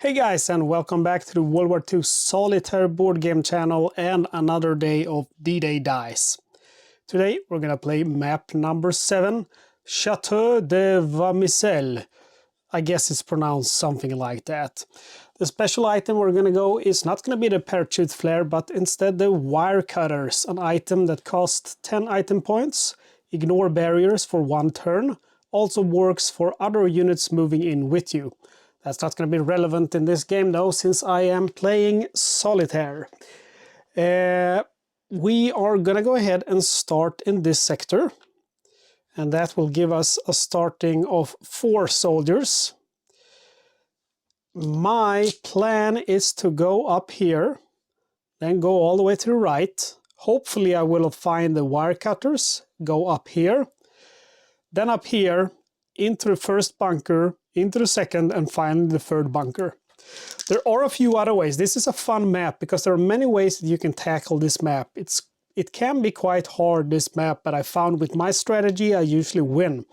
Hey guys, and welcome back to the World War II Solitaire board game channel and another day of D-Day Dice. Today we're gonna play map number 7, Château de Vaumicel. I guess it's pronounced something like that. The special item we're gonna go is not gonna be the parachute flare, but instead the wire cutters, an item that costs 10 item points, ignore barriers for 1 turn, also works for other units moving in with you. That's not going to be relevant in this game though, since I am playing Solitaire. We are going to go ahead and start in this sector. And that will give us a starting of 4 soldiers. My plan is to go up here, then go all the way to the right. Hopefully I will find the wire cutters, go up here. Then up here, into the first bunker, into the second, and finally the third bunker. There are a few other ways. This is a fun map because there are many ways that you can tackle this map. It can be quite hard, this map, but I found with my strategy I usually win.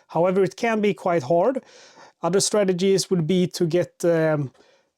However, it can be quite hard. Other strategies would be to get the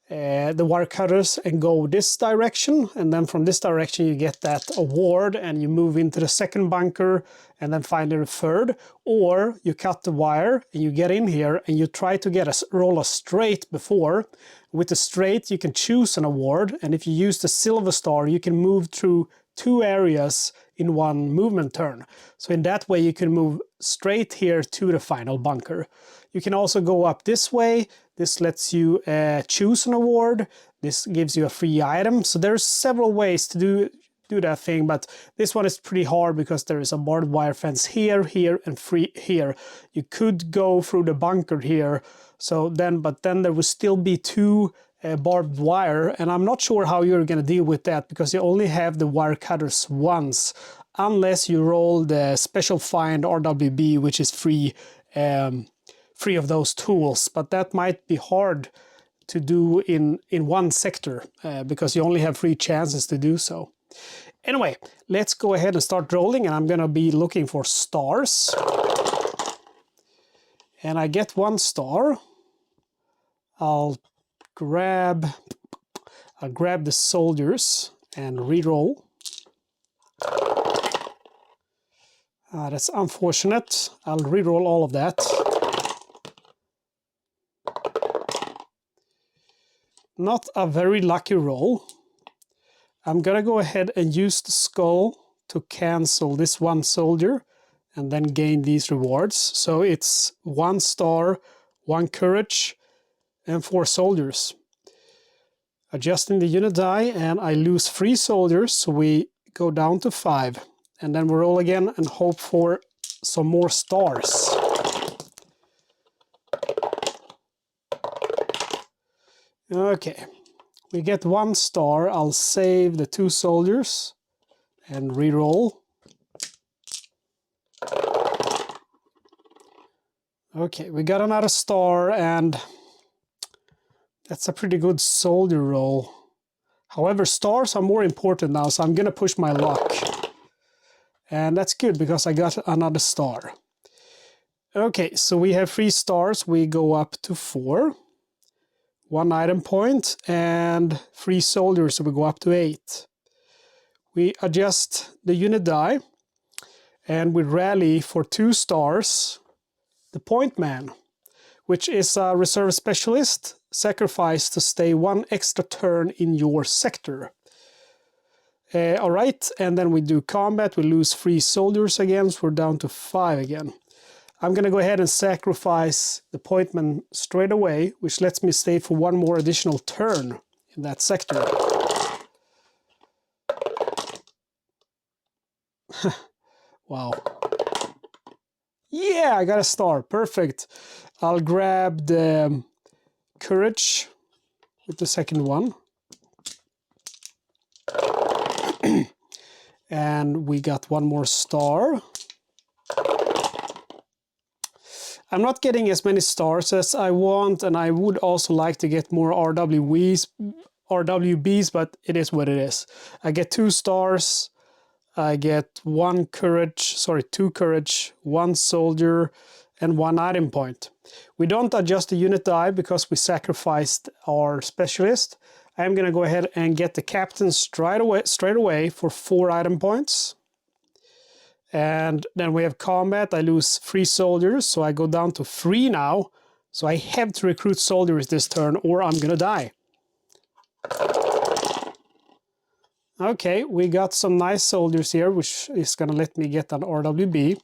wire cutters and go this direction, and then from this direction you get that award and you move into the second bunker and then finally the third, or you cut the wire and you get in here and you try to get roll a straight before. With the straight you can choose an award, and if you use the silver star you can move through 2 areas in 1 movement turn. So in that way you can move straight here to the final bunker. You can also go up this way. This lets you choose an award. This gives you a free item. So there's several ways to do that thing, but this one is pretty hard because there is a barbed wire fence here, here, and free here. You could go through the bunker here, but then there will still be 2 barbed wire, and I'm not sure how you're going to deal with that because you only have the wire cutters once, unless you roll the special find RWB, which is free of those tools. But that might be hard to do in one sector because you only have 3 chances to do so. Anyway, let's go ahead and start rolling, and I'm going to be looking for stars. And I get 1 star. I'll grab the soldiers and re-roll. That's unfortunate. I'll re-roll all of that. Not a very lucky roll. I'm gonna go ahead and use the skull to cancel this 1 soldier and then gain these rewards. So it's 1 star, 1 courage, and 4 soldiers. Adjusting the unit die, and I lose 3 soldiers, so we go down to 5. And then we roll again and hope for some more stars. Okay, we get 1 star. I'll save the 2 soldiers and re-roll. Okay, we got another star, and that's a pretty good soldier roll. However, stars are more important now, so I'm gonna push my luck. And that's good because I got another star. Okay, so we have 3 stars. We go up to 4. 1 item point and 3 soldiers, so we go up to 8. We adjust the unit die and we rally for 2 stars the point man, which is a reserve specialist, sacrificed to stay 1 extra turn in your sector. Alright, and then we do combat. We lose 3 soldiers again, so we're down to 5 again. I'm going to go ahead and sacrifice the pointman straight away, which lets me stay for 1 more additional turn in that sector. Wow. Yeah, I got a star. Perfect. I'll grab the courage with the second one. And we got 1 more star. I'm not getting as many stars as I want, and I would also like to get more RWBs, but it is what it is. I get 2 stars, I get 2 courage, 1 soldier, and 1 item point. We don't adjust the unit die because we sacrificed our specialist. I'm going to go ahead and get the captain straight away for 4 item points. And then we have combat. I lose 3 soldiers, so I go down to 3 now. So I have to recruit soldiers this turn or I'm going to die. Okay, we got some nice soldiers here, which is going to let me get an RWB.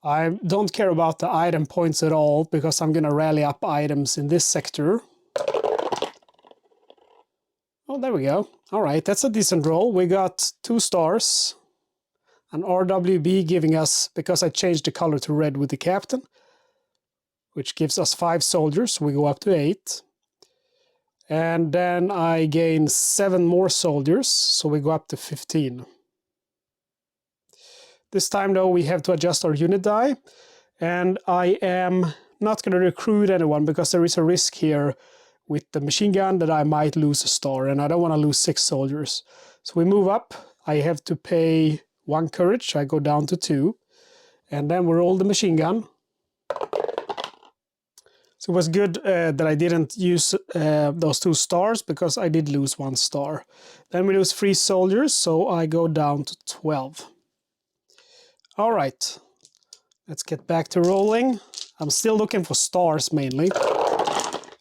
I don't care about the item points at all because I'm going to rally up items in this sector. Oh, there we go. All right, that's a decent roll. We got 2 stars. An RWB giving us, because I changed the color to red with the captain, which gives us 5 soldiers. So we go up to 8. And then I gain 7 more soldiers, so we go up to 15. This time, though, we have to adjust our unit die. And I am not going to recruit anyone because there is a risk here with the machine gun that I might lose a star, and I don't want to lose 6 soldiers. So we move up. I have to pay 1 courage. I go down to 2. And then we roll the machine gun. So it was good that I didn't use those 2 stars because I did lose 1 star. Then we lose 3 soldiers, so I go down to 12. All right, let's get back to rolling. I'm still looking for stars mainly.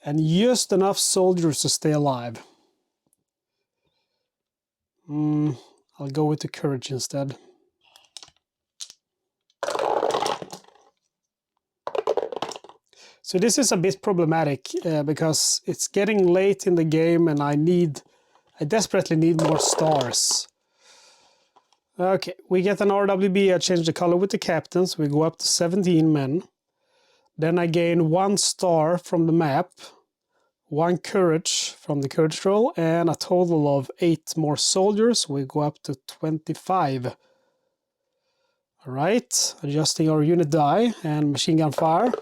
And just enough soldiers to stay alive. I'll go with the courage instead. So this is a bit problematic because it's getting late in the game and I desperately need more stars. Okay, we get an RWB. I change the color with the captains. We go up to 17 men. Then I gain 1 star from the map, 1 courage from the courage roll, and a total of 8 more soldiers. We go up to 25. All right, adjusting our unit die and machine gun fire.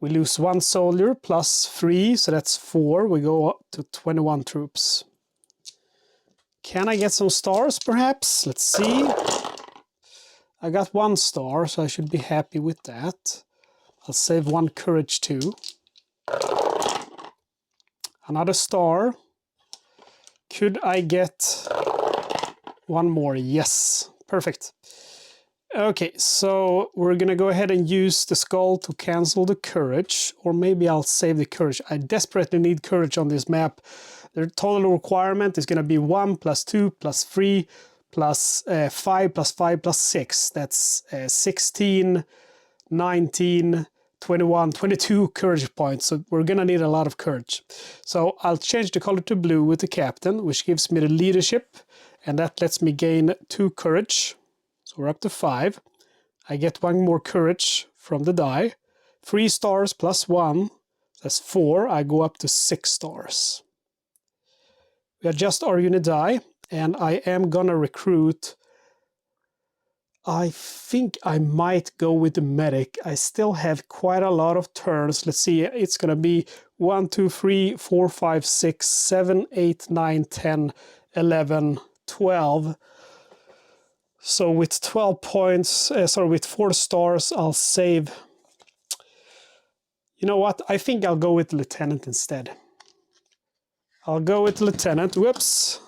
We lose 1 soldier plus 3, so that's 4. We go up to 21 troops. Can I get some stars, perhaps? Let's see. I got 1 star, so I should be happy with that. I'll save 1 courage too. Another star. Could I get 1 more? Yes, perfect. Okay, so we're gonna go ahead and use the skull to cancel the courage, or maybe I'll save the courage. I desperately need courage on this map. The total requirement is gonna be 1 plus 2 plus 3 plus 5 plus 5 plus 6. That's 16, 19, 21, 22 courage points. So we're gonna need a lot of courage. So I'll change the color to blue with the captain, which gives me the leadership, and that lets me gain 2 courage. So we're up to 5. I get 1 more courage from the die. 3 stars plus 1, that's 4. I go up to 6 stars. We adjust our unit die, and I am gonna recruit. I think I might go with the medic. I still have quite a lot of turns. Let's see, it's gonna be 1, 2, 3, 4, 5, 6, 7, 8, 9, 10, 11, 12. So with 12 points, with 4 stars, I'll save. You know what? I think I'll go with Lieutenant instead. I'll go with Lieutenant. Whoops.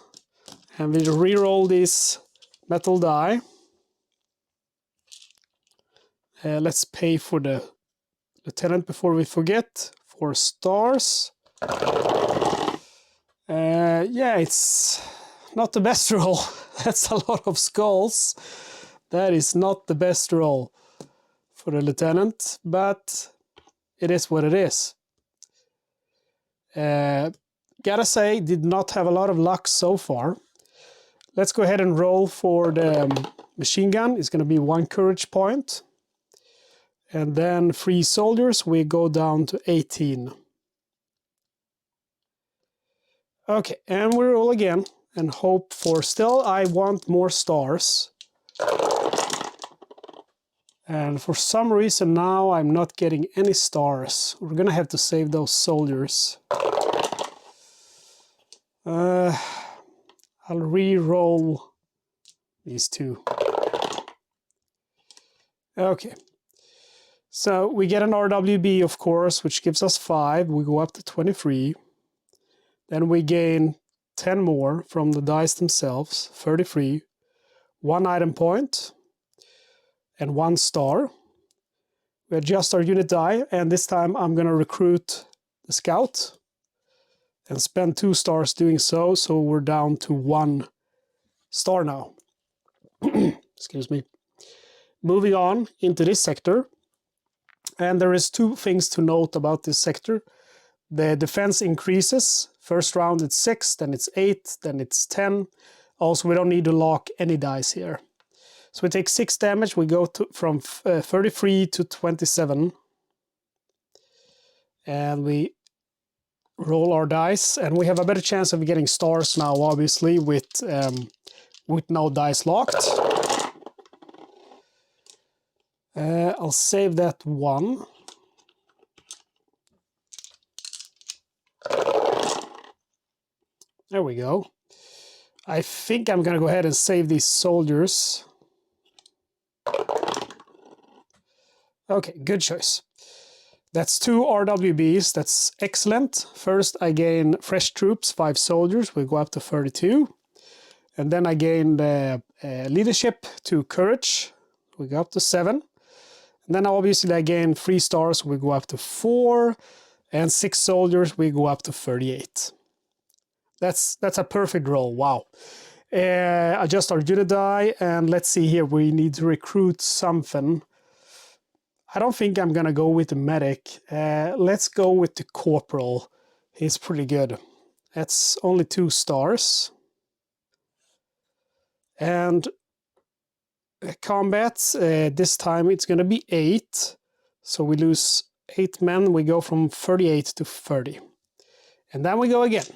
And we re-roll this metal die. Let's pay for the Lieutenant before we forget. 4 stars. Yeah, it's not the best roll. That's a lot of skulls. That is not the best roll for the Lieutenant, but it is what it is. Gotta say, did not have a lot of luck so far. Let's go ahead and roll for the machine gun. It's going to be 1 courage point. And then 3 soldiers, we go down to 18. Okay, and we roll again and hope for still. I want more stars. And for some reason now I'm not getting any stars. We're gonna have to save those soldiers. I'll re-roll these 2. Okay. So we get an RWB, of course, which gives us 5. We go up to 23. Then we gain 10 more from the dice themselves, 33. 1 item point and 1 star. We adjust our unit die, and this time I'm going to recruit the scout and spend 2 stars doing so, so we're down to 1 star now. Excuse me. Moving on into this sector. And there is 2 things to note about this sector. The defense increases. First round it's 6, then it's 8, then it's 10. Also, we don't need to lock any dice here. So we take 6 damage. We go from 33 to 27. And we roll our dice. And we have a better chance of getting stars now, obviously, with no dice locked. I'll save that 1. There we go. I think I'm going to go ahead and save these soldiers. Okay, good choice. That's 2 RWBs. That's excellent. First, I gain fresh troops, 5 soldiers. We go up to 32. And then I gain leadership, 2 courage. We go up to 7. And then obviously I gain 3 stars. We go up to 4. And 6 soldiers. We go up to 38. That's a perfect roll. Wow. Adjust our unit die, and let's see here. We need to recruit something. I don't think I'm gonna go with the medic. Let's go with the corporal. He's pretty good. That's only 2 stars. And combat, this time it's gonna be 8. So we lose 8 men. We go from 38 to 30. And then we go again.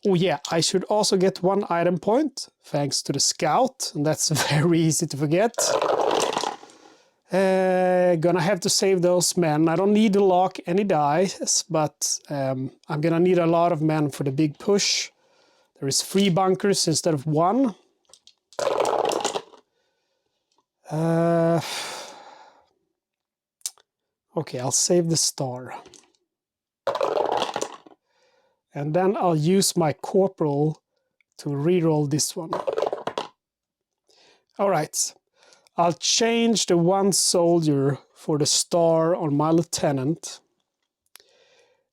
Oh yeah, I should also get 1 item point, thanks to the scout, and that's very easy to forget. Gonna have to save those men. I don't need to lock any dice, but I'm gonna need a lot of men for the big push. There is 3 bunkers instead of 1. Okay, I'll save the star. And then I'll use my corporal to reroll this one. All right, I'll change the 1 soldier for the star on my lieutenant.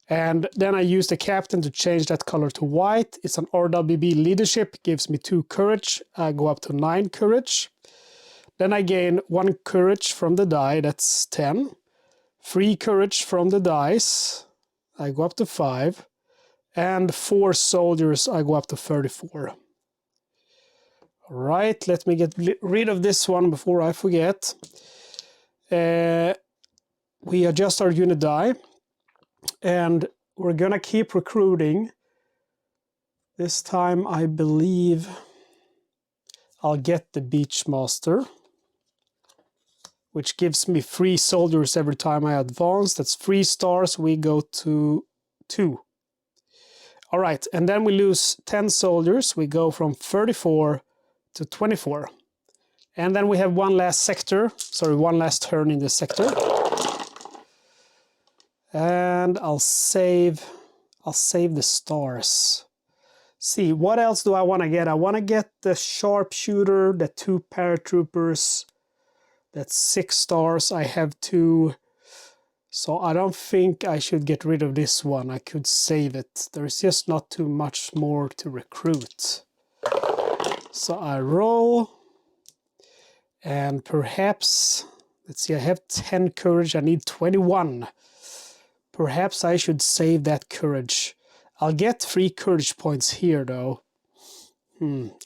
And then I use the captain to change that color to white. It's an RWB leadership, gives me 2 courage. I go up to 9 courage. Then I gain 1 courage from the die, that's 10. 3 courage from the dice, I go up to 5. And 4 soldiers, I go up to 34. All right, let me get rid of this one before I forget. We adjust our unit die, and we're gonna keep recruiting. This time, I believe I'll get the Beachmaster, which gives me 3 soldiers every time I advance. That's 3 stars. We go to 2. All right, and then we lose 10 soldiers. We go from 34 to 24. And then we have 1 last sector. Sorry, 1 last turn in this sector. And I'll save the stars. See, what else do I want to get? I want to get the sharpshooter, the 2 paratroopers. That's 6 stars. I have 2. So I don't think I should get rid of this one. I could save it. There's just not too much more to recruit. So I roll. And perhaps, let's see, I have 10 courage. I need 21. Perhaps I should save that courage. I'll get 3 courage points here, though.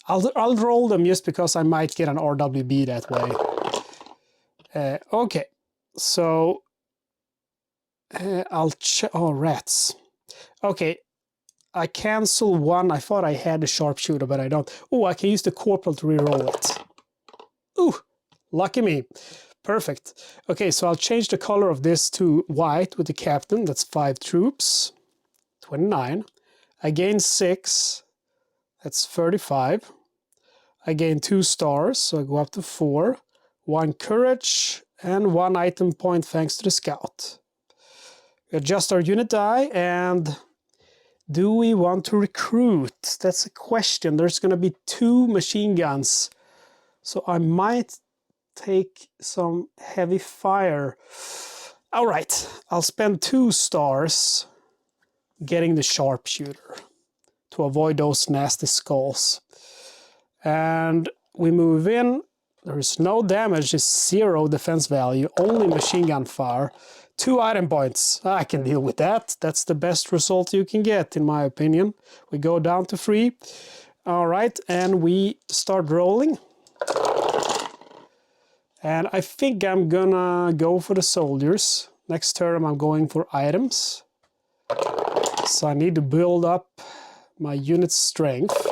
I'll roll them just because I might get an RWB that way. Okay, so oh, rats. Okay, I cancel 1. I thought I had the sharpshooter, but I don't. Oh, I can use the corporal to reroll it. Ooh, lucky me. Perfect. Okay, so I'll change the color of this to white with the captain. That's 5 troops. 29. I gain 6. That's 35. I gain 2 stars, so I go up to 4. 1 courage, and 1 item point thanks to the scout. We adjust our unit die, and do we want to recruit? That's a question. There's going to be 2 machine guns, so I might take some heavy fire. All right, I'll spend 2 stars getting the sharpshooter to avoid those nasty skulls. And we move in. There is no damage, it's 0 defense value, only machine gun fire. 2 item points. I can deal with that. That's the best result you can get, in my opinion. We go down to 3. All right, and we start rolling. And I think I'm gonna go for the soldiers. Next turn I'm going for items. So I need to build up my unit strength.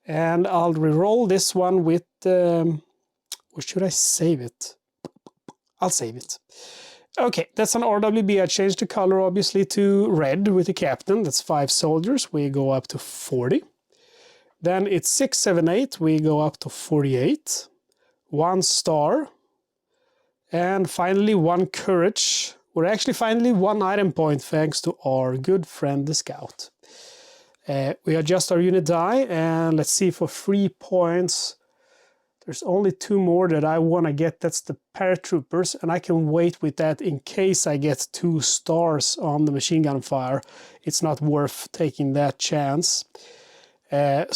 And I'll reroll this one with, or should I save it? I'll save it. Okay, that's an RWB. I changed the color obviously to red with the captain. That's 5 soldiers. We go up to 40. Then it's 6, 7, 8. We go up to 48. 1 star. And finally 1 courage. We're actually finally 1 item point thanks to our good friend the scout. We adjust our unit die, and let's see, for 3 points. There's only 2 more that I want to get. That's the paratroopers, and I can wait with that in case I get 2 stars on the machine gun fire. It's not worth taking that chance. And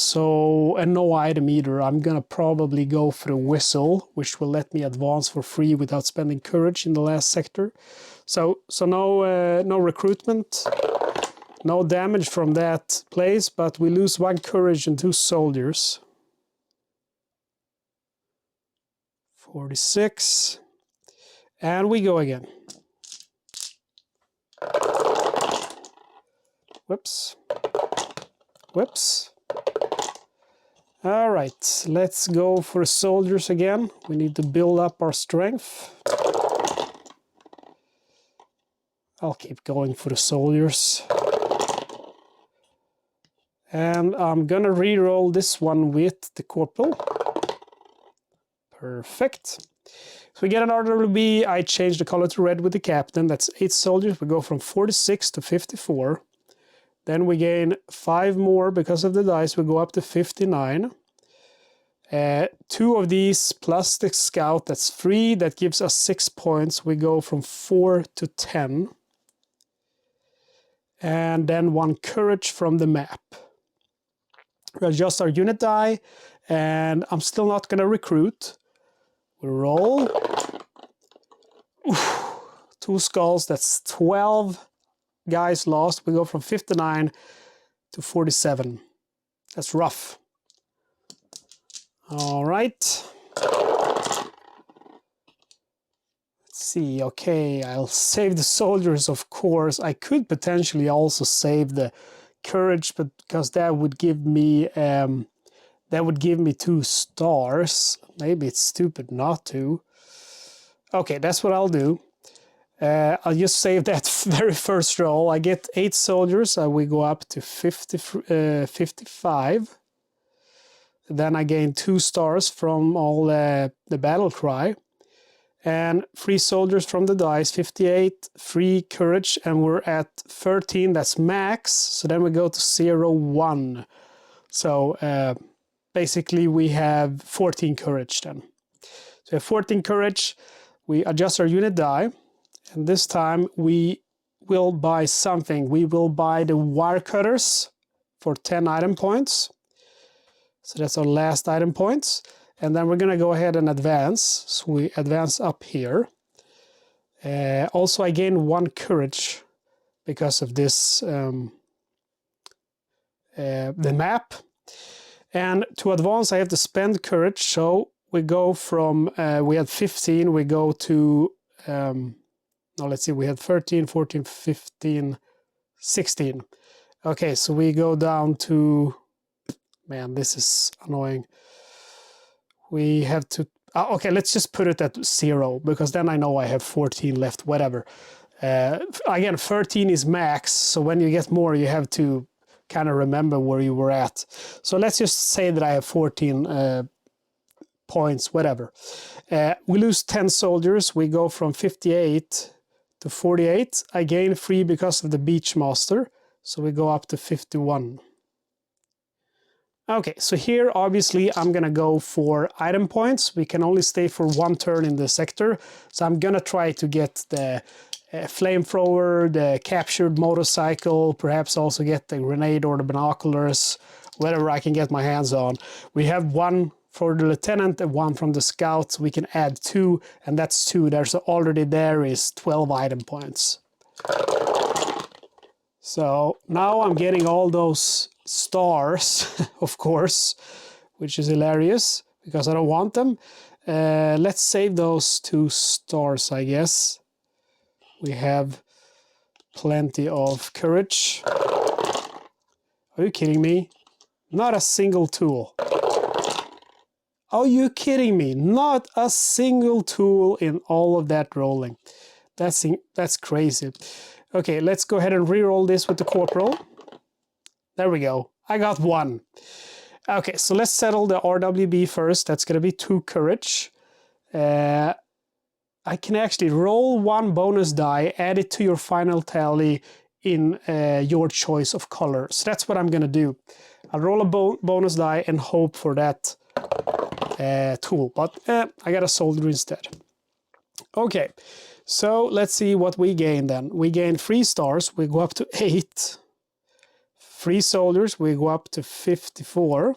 no item either. I'm gonna probably go for the whistle, which will let me advance for free without spending courage in the last sector. So no recruitment. No damage from that place, but we lose 1 courage and 2 soldiers. 46. And we go again. Whoops. Whoops. All right, let's go for soldiers again. We need to build up our strength. I'll keep going for the soldiers. And I'm gonna re-roll this one with the corporal. Perfect. So we get an RWB. I change the color to red with the captain. That's 8 soldiers. We go from 46 to 54. Then we gain 5 more because of the dice. We go up to 59. 2 of these plus the scout, that's 3. That gives us 6 points. We go from 4 to 10. And then 1 courage from the map. We adjust our unit die, and I'm still not going to recruit. We roll. Oof, 2 skulls, that's 12 guys lost. We go from 59 to 47. That's rough. All right. Let's see. Okay, I'll save the soldiers, of course. I could potentially also save the courage, but because that would give me 2 stars. Maybe it's stupid not to. Okay, that's what I'll do. I'll just save that very first roll. I get 8 soldiers. We go up to 55. Then I gain 2 stars from all the battle cry. And 3 soldiers from the dice, 58, 3 courage, and we're at 13, that's max. So then we go to 0, 1. So basically we have 14 courage then. So we have 14 courage, we adjust our unit die, and this time we will buy something. We will buy the wire cutters for 10 item points. So that's our last item points. And then we're going to go ahead and advance. So we advance up here. Also, I gain 1 courage because of this, the map. And to advance, I have to spend courage. So we go from, we had 15, we go to, no, let's see, we had 13, 14, 15, 16. Okay, so we go down to, man, this is annoying. We have to, okay, let's just put it at 0, because then I know I have 14 left, whatever. Again, 13 is max, so when you get more, you have to kind of remember where you were at. So let's just say that I have 14 points, whatever. We lose 10 soldiers. We go from 58 to 48. I gain 3 because of the Beachmaster, so we go up to 51. Okay, so here obviously I'm gonna go for item points. We can only stay for 1 turn in the sector, so I'm gonna try to get the flamethrower, the captured motorcycle, perhaps also get the grenade or the binoculars, whatever I can get my hands on. We have 1 for the lieutenant and 1 from the scouts. We can add 2, and that's 2 there, so already there is 12 item points. So now I'm getting all those stars, of course, which is hilarious because I don't want them. Let's save those 2 stars, I guess. We have plenty of courage. Are you kidding me? Not a single tool. Are you kidding me? Not a single tool in all of that rolling. That's crazy. Okay, let's go ahead and re-roll this with the corporal. There we go. I got 1. Okay, so let's settle the RWB first. That's going to be 2 courage. I can actually roll 1 bonus die, add it to your final tally in your choice of color. So that's what I'm going to do. I'll roll a bonus die and hope for that tool. But I got a soldier instead. Okay, so let's see what we gain then. We gain 3 stars. We go up to 8. 3 soldiers. We go up to 54.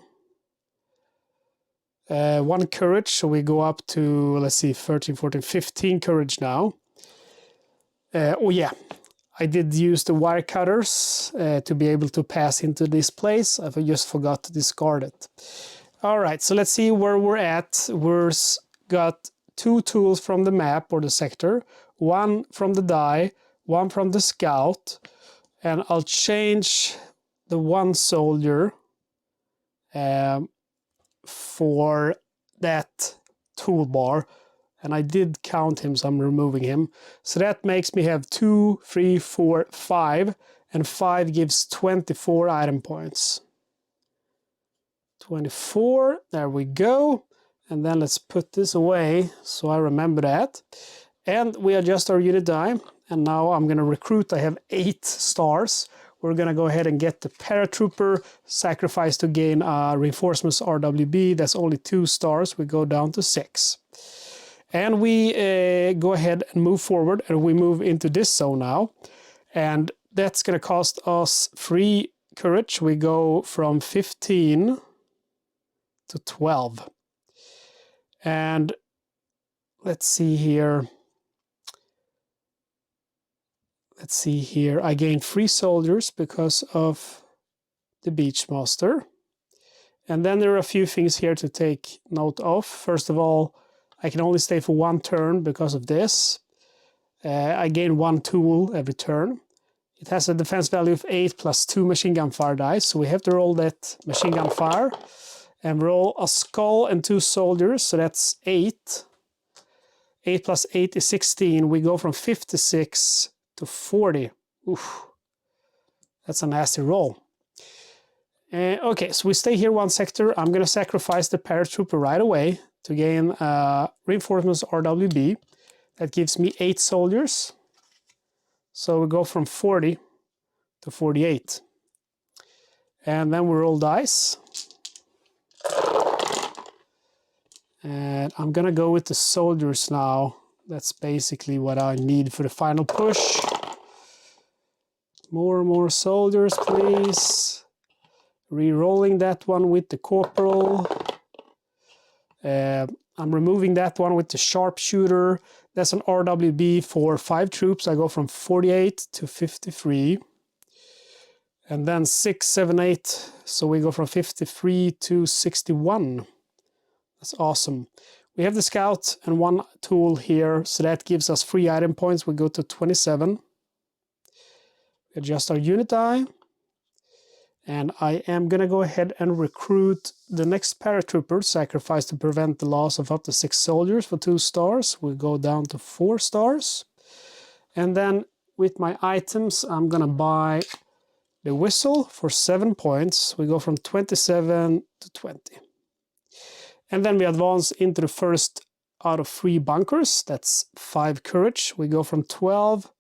1 courage, so we go up to, let's see, 13, 14, 15 courage now. Oh yeah, I did use the wire cutters to be able to pass into this place. I just forgot to discard it. All right, so let's see where we're at. We've got 2 tools from the map or the sector, 1 from the die, 1 from the scout, and I'll change the 1 soldier for that toolbar, and I did count him, so I'm removing him. So that makes me have 2, 3, 4, 5, and 5 gives 24 item points. 24, there we go. And then let's put this away so I remember that. And we adjust our unit die, and now I'm going to recruit. I have 8 stars. We're going to go ahead and get the paratrooper, sacrifice to gain reinforcements RWB. That's only 2 stars. We go down to 6. And we go ahead and move forward, and we move into this zone now. And that's going to cost us 3 courage. We go from 15 to 12. And let's see here. Let's see here. I gained 3 soldiers because of the Beachmaster. And then there are a few things here to take note of. First of all, I can only stay for 1 turn because of this. I gain 1 tool every turn. It has a defense value of 8 plus 2 machine gun fire dice. So we have to roll that machine gun fire and roll a skull and 2 soldiers. So that's 8. 8 plus 8 is 16. We go from 56 to 40. Oof. That's a nasty roll. Okay, so we stay here 1 sector. I'm going to sacrifice the paratrooper right away to gain reinforcements RWB. That gives me 8 soldiers. So we go from 40 to 48. And then we roll dice. And I'm going to go with the soldiers now. That's basically what I need for the final push. More soldiers, please. Re-rolling that one with the corporal. I'm removing that one with the sharpshooter. That's an RWB for 5 troops. I go from 48 to 53. And then 6, 7, 8. So we go from 53 to 61. That's awesome. We have the scout and 1 tool here, so that gives us 3 item points. We go to 27. We adjust our unit die. And I am going to go ahead and recruit the next paratrooper, sacrifice to prevent the loss of up to 6 soldiers for 2 stars. We go down to 4 stars. And then with my items, I'm going to buy the whistle for 7 points. We go from 27 to 20. And then we advance into the first out of 3 bunkers. That's 5 courage. We go from 12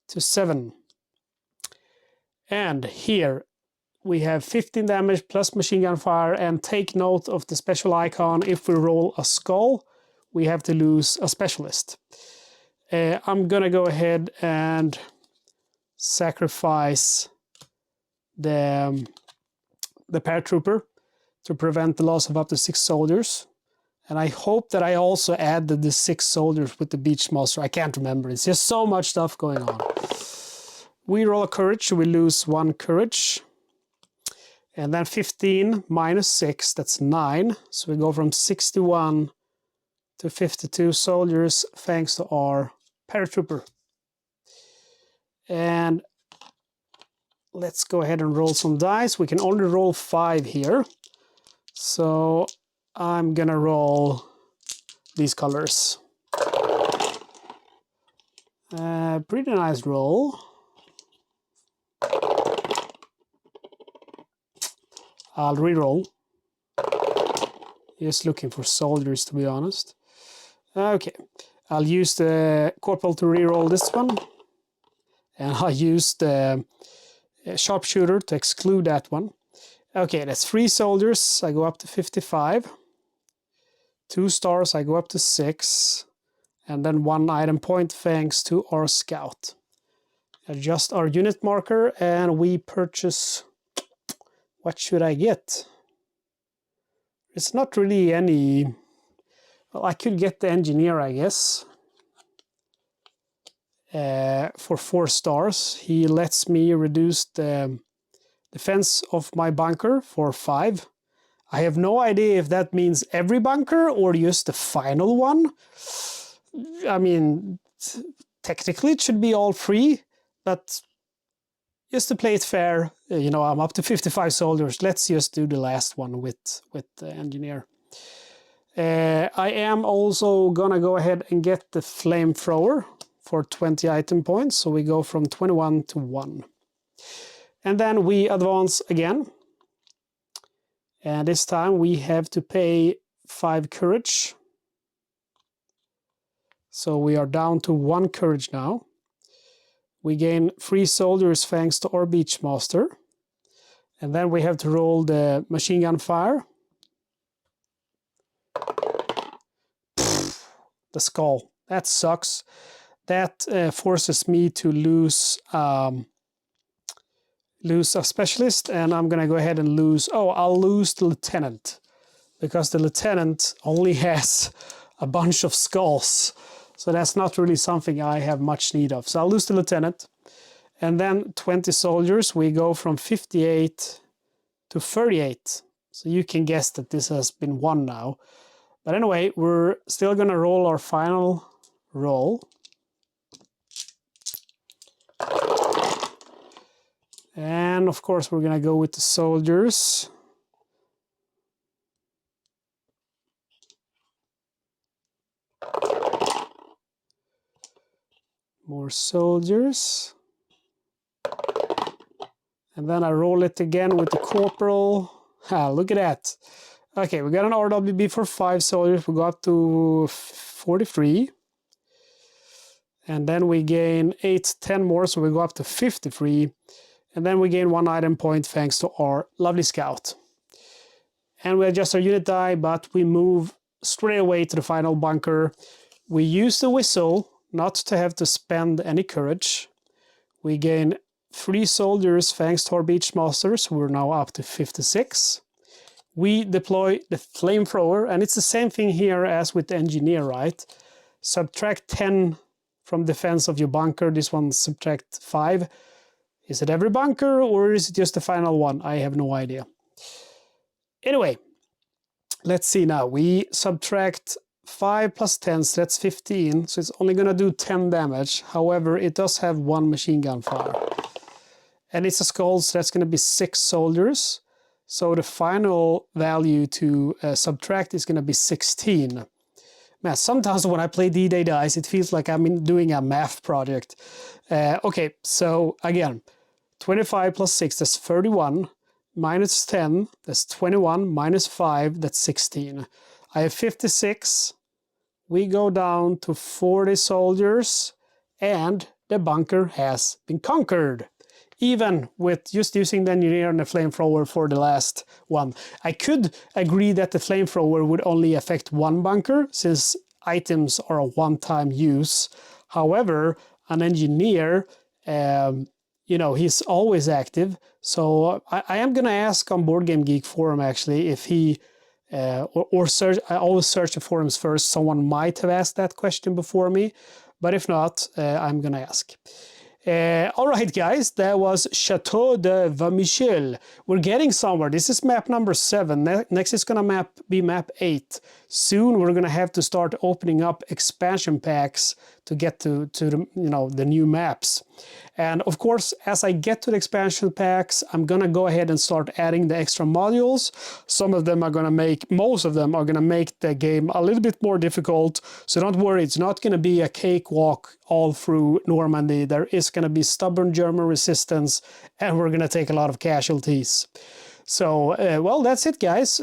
to 7. And here we have 15 damage plus machine gun fire, and take note of the special icon. If we roll a skull, we have to lose a specialist. I'm gonna go ahead and sacrifice the paratrooper to prevent the loss of up to 6 soldiers. And I hope that I also added the 6 soldiers with the Beachmaster. I can't remember. It's just so much stuff going on. We roll a courage, so we lose 1 courage. And then 15 minus 6, that's 9. So we go from 61 to 52 soldiers thanks to our paratrooper. And let's go ahead and roll some dice. We can only roll 5 here. So I'm gonna roll these colors. Pretty nice roll. I'll re-roll. Just looking for soldiers, to be honest. Okay, I'll use the corporal to re-roll this one. And I'll use the sharpshooter to exclude that one. Okay, that's 3 soldiers. I go up to 55. 2 stars, I go up to 6. And then 1 item point thanks to our scout. Adjust our unit marker and we purchase... What should I get? It's not really any... Well, I could get the engineer, I guess. For 4 stars. He lets me reduce the defense of my bunker for 5. I have no idea if that means every bunker or just the final one. I mean, technically it should be all 3, but just to play it fair, you know, I'm up to 55 soldiers. Let's just do the last one with the engineer. I am also gonna go ahead and get the flamethrower for 20 item points. So we go from 21 to 1. And then we advance again. And this time we have to pay 5 courage. So we are down to 1 courage now. We gain 3 soldiers thanks to our Beachmaster. And then we have to roll the machine gun fire. The skull. That sucks. That forces me to lose a specialist, and I'm gonna go ahead and lose... Oh, I'll lose the lieutenant, because the lieutenant only has a bunch of skulls. So that's not really something I have much need of. So I'll lose the lieutenant. And then 20 soldiers, we go from 58 to 38. So you can guess that this has been won now. But anyway, we're still gonna roll our final roll. And of course we're gonna go with the soldiers. More soldiers. And then I roll it again with the corporal. Look at that. Okay, we got an RWB for 5 soldiers. We go up to 43. And then we gain 10 more, so we go up to 53. And then we gain 1 item point thanks to our lovely scout. And we adjust our unit die, but we move straight away to the final bunker. We use the whistle not to have to spend any courage. We gain 3 soldiers thanks to our Beachmasters. We're now up to 56. We deploy the flamethrower, and it's the same thing here as with the engineer, right? Subtract 10 from defense of your bunker. This one subtract 5. Is it every bunker or is it just the final one? I have no idea. Anyway, let's see now. We subtract 5 plus 10, so that's 15. So it's only going to do 10 damage. However, it does have 1 machine gun fire. And it's a skull, so that's going to be 6 soldiers. So the final value to subtract is going to be 16. Man, sometimes when I play D-Day Dice, it feels like I'm doing a math project. Okay, so again, 25 plus 6, that's 31. minus 10, that's 21, minus 5, that's 16. I have 56. We go down to 40 soldiers, and the bunker has been conquered. Even with just using the engineer and the flamethrower for the last one. I could agree that the flamethrower would only affect one bunker, since items are a one-time use. However, an engineer, you know, he's always active. So I am going to ask on Boardgame Geek forum, actually, if he, or search, I always search the forums first. Someone might have asked that question before me, but if not, I'm going to ask. All right, guys, that was Château de Vaumicel. We're getting somewhere. This is map number 7. Next is going to be map 8. Soon we're going to have to start opening up expansion packs to get to the, you know, the new maps. And of course, as I get to the expansion packs, I'm going to go ahead and start adding the extra modules. Some of them are going to make, most of them are going to make the game a little bit more difficult. So don't worry, it's not going to be a cakewalk all through Normandy. There is going to be stubborn German resistance, and we're going to take a lot of casualties. So, well, that's it, guys.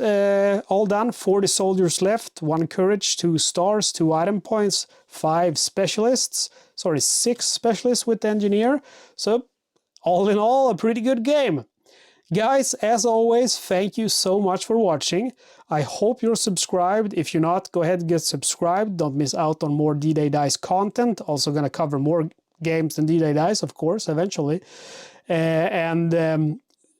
All done. 40 soldiers left, 1 courage, 2 stars, 2 item points, 5 specialists. Sorry, 6 specialists with the engineer. So, all in all, a pretty good game. Guys, as always, thank you so much for watching. I hope you're subscribed. If you're not, go ahead and get subscribed. Don't miss out on more D-Day Dice content. Also going to cover more games than D-Day Dice, of course, eventually.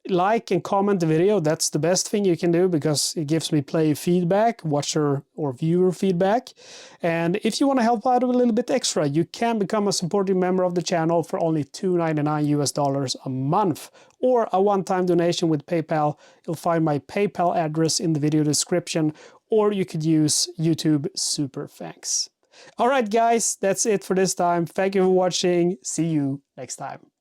Like and comment the video. That's the best thing you can do, because it gives me player feedback, watcher or viewer feedback. And if you want to help out a little bit extra, you can become a supporting member of the channel for only $2.99 US a month, or a one-time donation with PayPal. You'll find my PayPal address in the video description, or you could use YouTube Super Thanks. All right, guys, that's it for this time. Thank you for watching. See you next time.